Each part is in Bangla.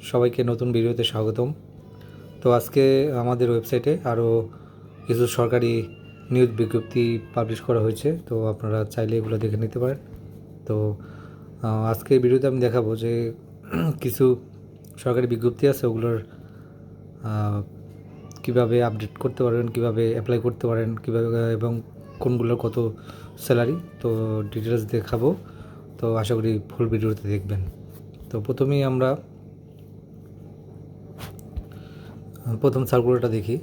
সবাইকে নতুন ভিডিওতে স্বাগতম। তো আজকে আমাদের ওয়েবসাইটে আরও কিছু সরকারি নিউজ বিজ্ঞপ্তি পাবলিশ করা হয়েছে, তো আপনারা চাইলে এগুলো দেখে নিতে পারেন। তো আজকে ভিডিওতে আমি দেখাবো যে কিছু সরকারি বিজ্ঞপ্তি আছে, ওগুলোর কীভাবে আপডেট করতে পারবেন, কীভাবে অ্যাপ্লাই করতে পারেন, কীভাবে এবং কোনগুলোর কত স্যালারি, তো ডিটেলস দেখাবো। তো আশা করি ফুল ভিডিওতে দেখবেন। তো প্রথমেই আমরা প্রথম সার্কুলারটা দেখি।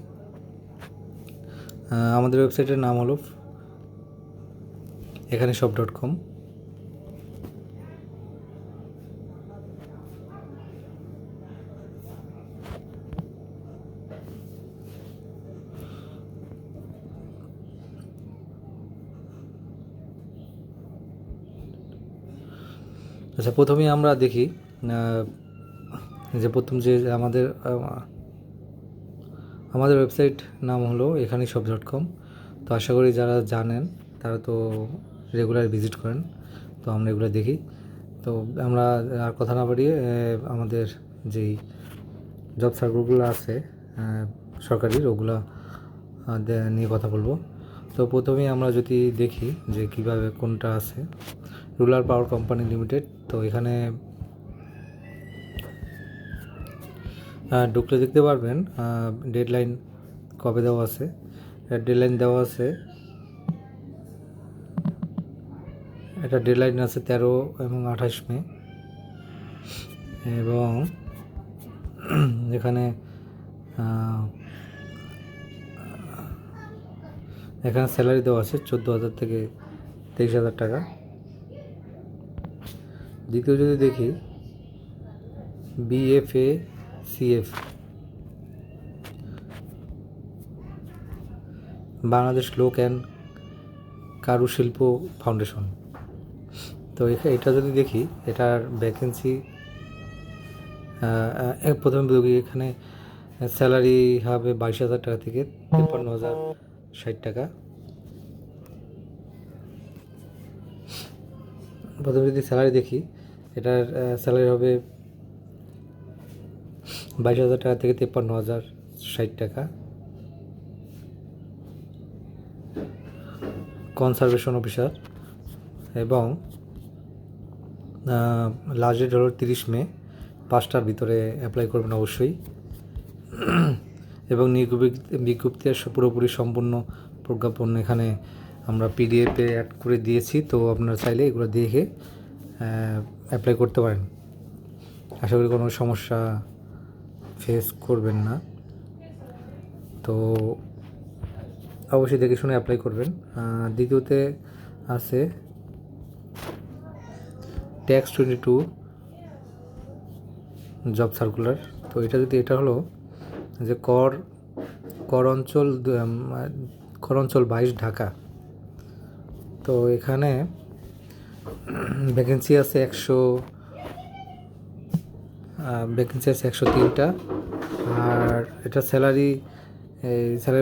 আমাদের ওয়েবসাইটের নাম হলো এখানেসব.com। আচ্ছা, প্রথমেই আমরা দেখি যে প্রথম যে আমাদের ওয়েবসাইট নাম হলো এখানেসব.com। তো আশা করি যারা জানেন তারা তো রেগুলার ভিজিট করেন। তো আমরা এগুলো দেখি। তো আমরা আর কথা না বাড়িয়ে আমাদের যেই জব সার্কুলারগুলো আছে সরকারির, ওগুলো নিয়ে কথা বলবো। তো প্রথমেই আমরা যদি দেখি যে কিভাবে কোনটা আছে, রুরাল পাওয়ার কোম্পানি লিমিটেড। তো এখানে ঢুকলে দেখতে পারবেন ডেডলাইন কবে দেওয়া আছে। ডেডলাইন দেওয়া আছে, এটা ডেডলাইন আছে 13 এবং 28 মে। এবং এখানে স্যালারি দেওয়া আছে 14,000 থেকে 23,000 টাকা। দ্বিতীয় যদি দেখি BFACF, বাংলাদেশ লোক অ্যান্ড কারুশিল্প ফাউন্ডেশন। তো এটা যদি দেখি, এটার ভ্যাকেন্সি প্রথমে দেখি এখানে স্যালারি হবে 22,000 টাকা থেকে 53,060 টাকা। প্রথমে যদি স্যালারি দেখি, এটার স্যালারি হবে 22,000 টাকা থেকে 53,060 টাকা। কনসারভেশন অফিসার, এবং লাস্ট ডেট হলো 30 মে, 5টার ভিতরে অ্যাপ্লাই করবেন অবশ্যই। এবং বিজ্ঞপ্তির পুরোপুরি সম্পূর্ণ প্রজ্ঞাপন এখানে আমরা পিডিএফে অ্যাড করে দিয়েছি। তো আপনারা চাইলে এগুলো দেখে অ্যাপ্লাই করতে পারেন। আশা করি কোনো সমস্যা ফেস করবেন না। তো অবশ্যই দেখে শুনে অ্যাপ্লাই করবেন। দ্বিতীয়তে আছে ট্যাক্স 22 জব সার্কুলার। তো এটা হলো যে কর অঞ্চল 22 ঢাকা। তো এখানে ভ্যাকেন্সি আছে 103টা। আর এটা স্যালারি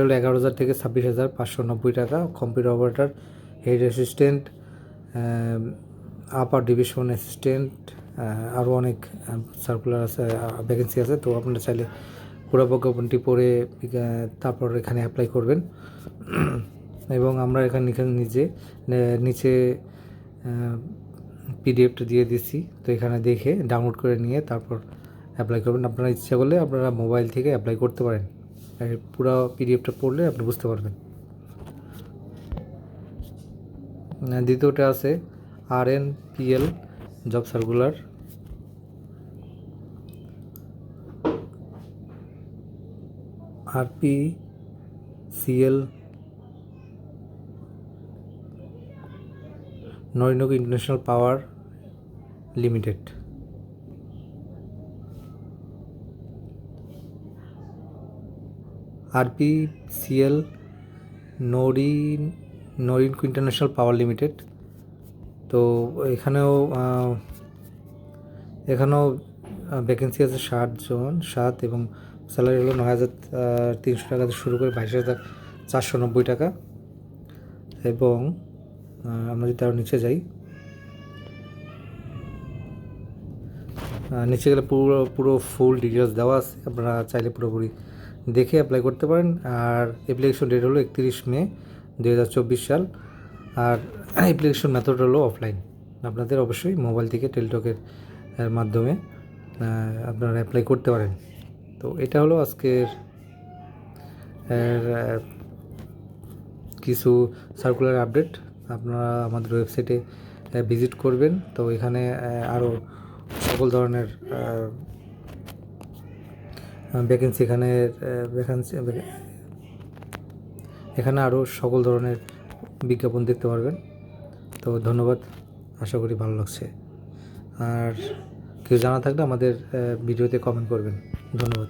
হলো 11,000 থেকে 26,590 টাকা। কম্পিউটার অপারেটর, হেড অ্যাসিস্ট্যান্ট, আপার ডিভিশন অ্যাসিস্ট্যান্ট, আরও অনেক সার্কুলার আছে, ভ্যাকেন্সি আছে। তো আপনারা চাইলে পুরো প্রজ্ঞাপনটি পড়ে তারপর এখানে অ্যাপ্লাই করবেন। এবং আমরা এখানে নিচে পিডিএফটা দিয়ে দিচ্ছি। তো এখানে দেখে ডাউনলোড করে নিয়ে তারপর অ্যাপ্লাই করবেন। আপনারা ইচ্ছা করলে আপনারা মোবাইল থেকে অ্যাপ্লাই করতে পারেন। পুরো পিডিএফটা পড়লে আপনি বুঝতে পারবেন। দ্বিতীয়টা আছে RNPL জব সার্কুলার। RPCL নরিনগর international power limited. RPCL Norinco international power limited. তো এখানেও ভ্যাকেন্সি আছে 7 এবং স্যালারি হলো 9,300 টাকা থেকে শুরু করে 22,490 টাকা। এবং আমরা যদি আরও নিচে যাই, নিচে গেলে পুরো পুরো ফুল ডিটেলস দেওয়া আছে, আপনারা চাইলে পুরোপুরি দেখে অ্যাপ্লাই করতে পারেন। আর অ্যাপ্লিকেশন ডেট হলো 31 মে 2024 সাল। আর অ্যাপ্লিকেশন মেথড হলো অফলাইন, আপনাদের অবশ্যই মোবাইল থেকে টেলিটকের মাধ্যমে আপনারা অ্যাপ্লাই করতে পারেন। তো এটা হলো আজকের কিছু সার্কুলার আপডেট। আপনারা আমাদের ওয়েবসাইটে ভিজিট করবেন, তো এখানে আরও সকল ধরনের ভ্যাকেন্সি এখানে আরও সকল ধরনের বিজ্ঞাপন দেখতে পারবেন। তো ধন্যবাদ, আশা করি ভালো লাগছে। আর কেউ জানা থাকলে আমাদের ভিডিওতে কমেন্ট করবেন। ধন্যবাদ।